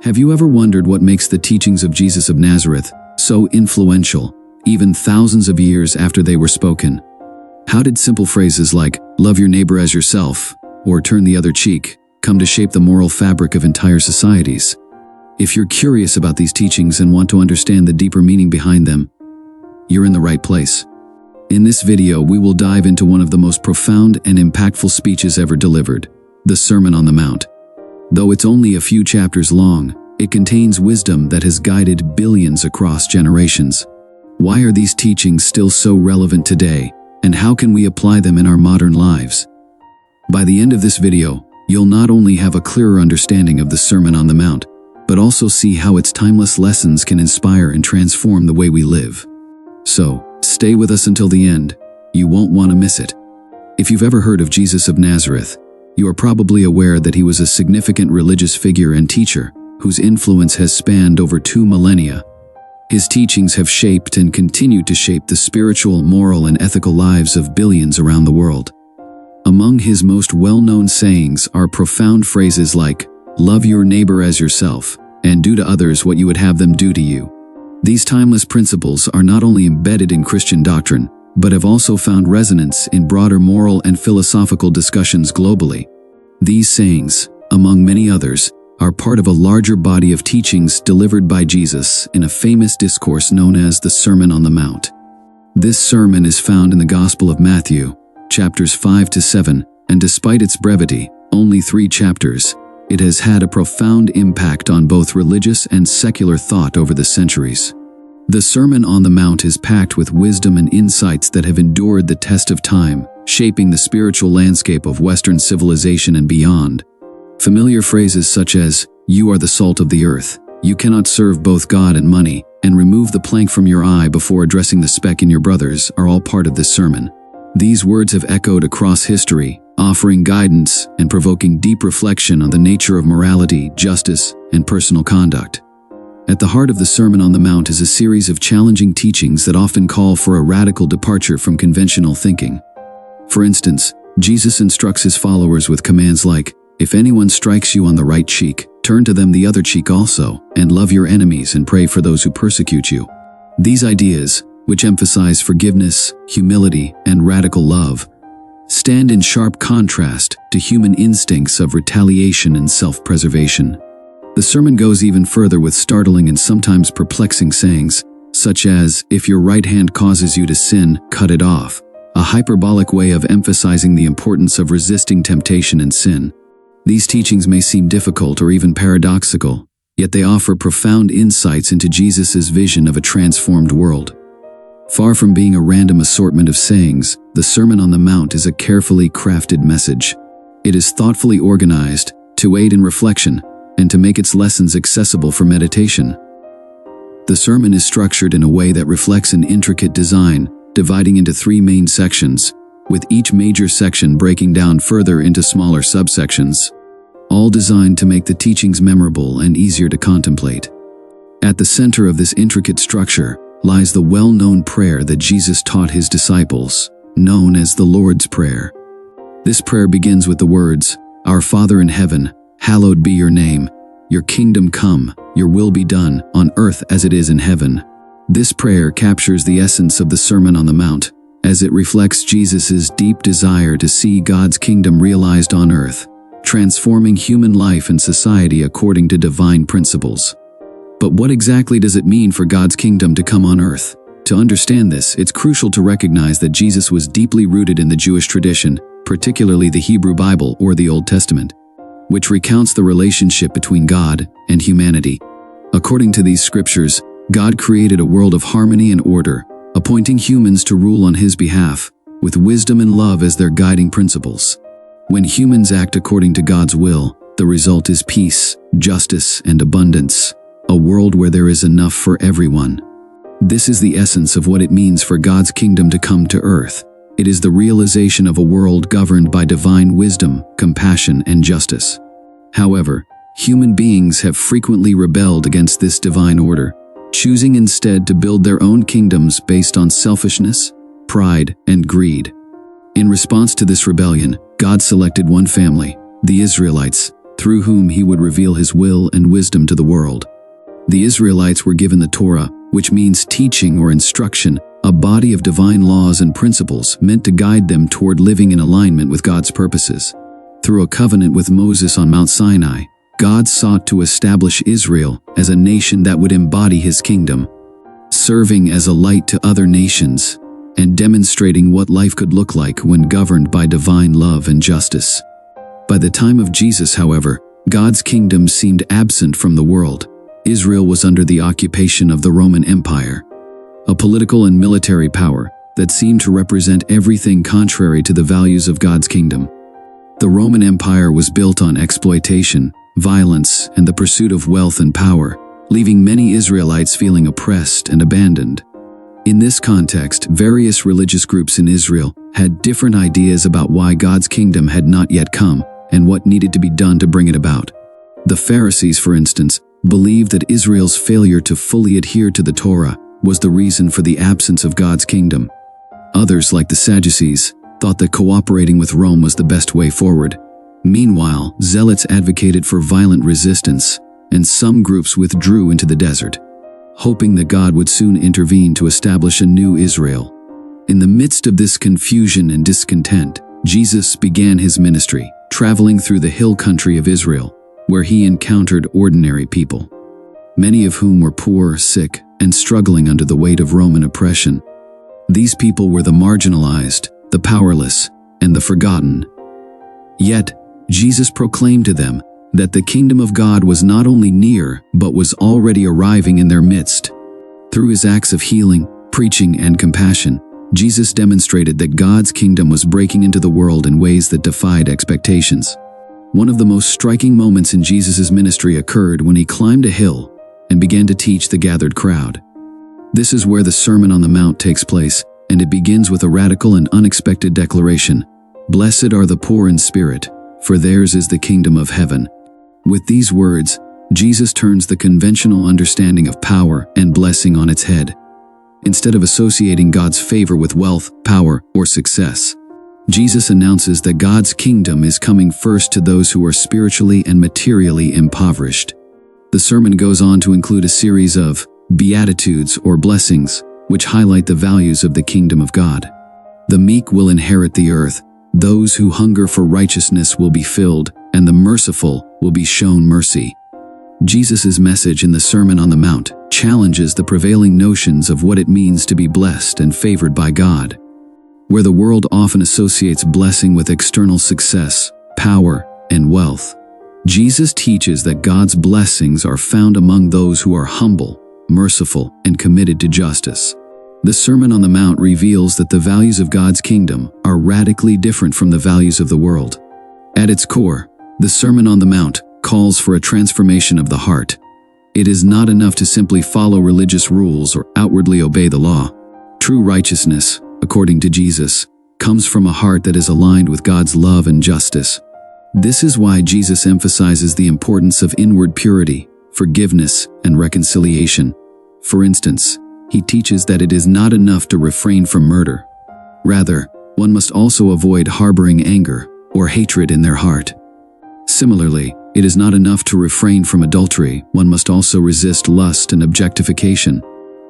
Have you ever wondered what makes the teachings of Jesus of Nazareth so influential, even thousands of years after they were spoken? How did simple phrases like, "Love your neighbor as yourself," or "Turn the other cheek," come to shape the moral fabric of entire societies? If you're curious about these teachings and want to understand the deeper meaning behind them, you're in the right place. In this video, we will dive into one of the most profound and impactful speeches ever delivered, the Sermon on the Mount. Though it's only a few chapters long, it contains wisdom that has guided billions across generations. Why are these teachings still so relevant today, and how can we apply them in our modern lives? By the end of this video, you'll not only have a clearer understanding of the Sermon on the Mount, but also see how its timeless lessons can inspire and transform the way we live. So, stay with us until the end. You won't want to miss it. If you've ever heard of Jesus of Nazareth, you are probably aware that he was a significant religious figure and teacher whose influence has spanned over 2 millennia. His teachings have shaped and continue to shape the spiritual, moral, and ethical lives of billions around the world. Among his most well-known sayings are profound phrases like, "Love your neighbor as yourself," and "Do to others what you would have them do to you." These timeless principles are not only embedded in Christian doctrine, but have also found resonance in broader moral and philosophical discussions globally. These sayings, among many others, are part of a larger body of teachings delivered by Jesus in a famous discourse known as the Sermon on the Mount. This sermon is found in the Gospel of Matthew, chapters 5 to 7, and despite its brevity, only 3 chapters, it has had a profound impact on both religious and secular thought over the centuries. The Sermon on the Mount is packed with wisdom and insights that have endured the test of time, shaping the spiritual landscape of Western civilization and beyond. Familiar phrases such as, "You are the salt of the earth," "You cannot serve both God and money," and "Remove the plank from your eye before addressing the speck in your brother's" are all part of this sermon. These words have echoed across history, offering guidance and provoking deep reflection on the nature of morality, justice, and personal conduct. At the heart of the Sermon on the Mount is a series of challenging teachings that often call for a radical departure from conventional thinking. For instance, Jesus instructs his followers with commands like, "If anyone strikes you on the right cheek, turn to them the other cheek also, and love your enemies and pray for those who persecute you." These ideas, which emphasize forgiveness, humility, and radical love, stand in sharp contrast to human instincts of retaliation and self-preservation. The sermon goes even further with startling and sometimes perplexing sayings, such as, "If your right hand causes you to sin, cut it off," a hyperbolic way of emphasizing the importance of resisting temptation and sin. These teachings may seem difficult or even paradoxical, yet they offer profound insights into Jesus' vision of a transformed world. Far from being a random assortment of sayings, the Sermon on the Mount is a carefully crafted message. It is thoughtfully organized to aid in reflection and to make its lessons accessible for meditation. The sermon is structured in a way that reflects an intricate design, dividing into 3 main sections, with each major section breaking down further into smaller subsections, all designed to make the teachings memorable and easier to contemplate. At the center of this intricate structure lies the well-known prayer that Jesus taught his disciples, known as the Lord's Prayer. This prayer begins with the words, "Our Father in heaven, hallowed be your name. Your kingdom come, your will be done, on earth as it is in heaven." This prayer captures the essence of the Sermon on the Mount, as it reflects Jesus' deep desire to see God's kingdom realized on earth, transforming human life and society according to divine principles. But what exactly does it mean for God's kingdom to come on earth? To understand this, it's crucial to recognize that Jesus was deeply rooted in the Jewish tradition, particularly the Hebrew Bible or the Old Testament, which recounts the relationship between God and humanity. According to these scriptures, God created a world of harmony and order, appointing humans to rule on his behalf, with wisdom and love as their guiding principles. When humans act according to God's will, the result is peace, justice, and abundance, a world where there is enough for everyone. This is the essence of what it means for God's kingdom to come to earth. It is the realization of a world governed by divine wisdom, compassion, and justice. However, human beings have frequently rebelled against this divine order, choosing instead to build their own kingdoms based on selfishness, pride, and greed. In response to this rebellion, God selected one family, the Israelites, through whom he would reveal his will and wisdom to the world. The Israelites were given the Torah, which means teaching or instruction, a body of divine laws and principles meant to guide them toward living in alignment with God's purposes. Through a covenant with Moses on Mount Sinai, God sought to establish Israel as a nation that would embody his kingdom, serving as a light to other nations and demonstrating what life could look like when governed by divine love and justice. By the time of Jesus, however, God's kingdom seemed absent from the world. Israel was under the occupation of the Roman Empire, a political and military power that seemed to represent everything contrary to the values of God's kingdom. The Roman Empire was built on exploitation, violence, and the pursuit of wealth and power, leaving many Israelites feeling oppressed and abandoned. In this context, various religious groups in Israel had different ideas about why God's kingdom had not yet come and what needed to be done to bring it about. The Pharisees, for instance, believed that Israel's failure to fully adhere to the Torah was the reason for the absence of God's kingdom. Others, like the Sadducees, thought that cooperating with Rome was the best way forward. Meanwhile, zealots advocated for violent resistance, and some groups withdrew into the desert, hoping that God would soon intervene to establish a new Israel. In the midst of this confusion and discontent, Jesus began his ministry, traveling through the hill country of Israel, where he encountered ordinary people, many of whom were poor, sick, and struggling under the weight of Roman oppression. These people were the marginalized, the powerless, and the forgotten. Yet, Jesus proclaimed to them that the kingdom of God was not only near, but was already arriving in their midst. Through his acts of healing, preaching, and compassion, Jesus demonstrated that God's kingdom was breaking into the world in ways that defied expectations. One of the most striking moments in Jesus' ministry occurred when he climbed a hill and began to teach the gathered crowd. This is where the Sermon on the Mount takes place, and it begins with a radical and unexpected declaration: "Blessed are the poor in spirit, for theirs is the kingdom of heaven." With these words, Jesus turns the conventional understanding of power and blessing on its head. Instead of associating God's favor with wealth, power, or success, Jesus announces that God's kingdom is coming first to those who are spiritually and materially impoverished. The sermon goes on to include a series of beatitudes or blessings, which highlight the values of the kingdom of God. The meek will inherit the earth, those who hunger for righteousness will be filled, and the merciful will be shown mercy. Jesus' message in the Sermon on the Mount challenges the prevailing notions of what it means to be blessed and favored by God. Where the world often associates blessing with external success, power, and wealth, Jesus teaches that God's blessings are found among those who are humble, merciful, and committed to justice. The Sermon on the Mount reveals that the values of God's kingdom are radically different from the values of the world. At its core, the Sermon on the Mount calls for a transformation of the heart. It is not enough to simply follow religious rules or outwardly obey the law. True righteousness, according to Jesus, comes from a heart that is aligned with God's love and justice. This is why Jesus emphasizes the importance of inward purity, forgiveness, and reconciliation. For instance, he teaches that it is not enough to refrain from murder. Rather, one must also avoid harboring anger or hatred in their heart. Similarly, it is not enough to refrain from adultery, one must also resist lust and objectification.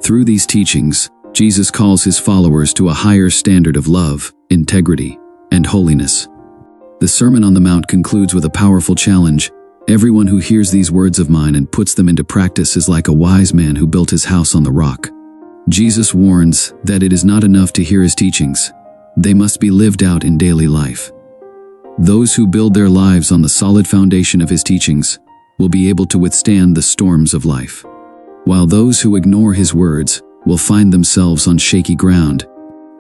Through these teachings, Jesus calls his followers to a higher standard of love, integrity, and holiness. The Sermon on the Mount concludes with a powerful challenge: "Everyone who hears these words of mine and puts them into practice is like a wise man who built his house on the rock." Jesus warns that it is not enough to hear his teachings. They must be lived out in daily life. Those who build their lives on the solid foundation of his teachings will be able to withstand the storms of life, while those who ignore his words will find themselves on shaky ground.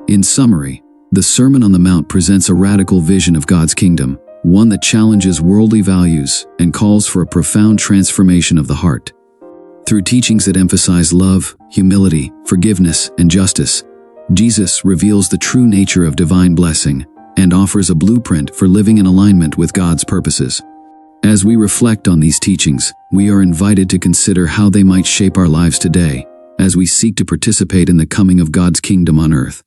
In summary, the Sermon on the Mount presents a radical vision of God's kingdom, one that challenges worldly values and calls for a profound transformation of the heart. Through teachings that emphasize love, humility, forgiveness, and justice, Jesus reveals the true nature of divine blessing and offers a blueprint for living in alignment with God's purposes. As we reflect on these teachings, we are invited to consider how they might shape our lives today, as we seek to participate in the coming of God's kingdom on earth.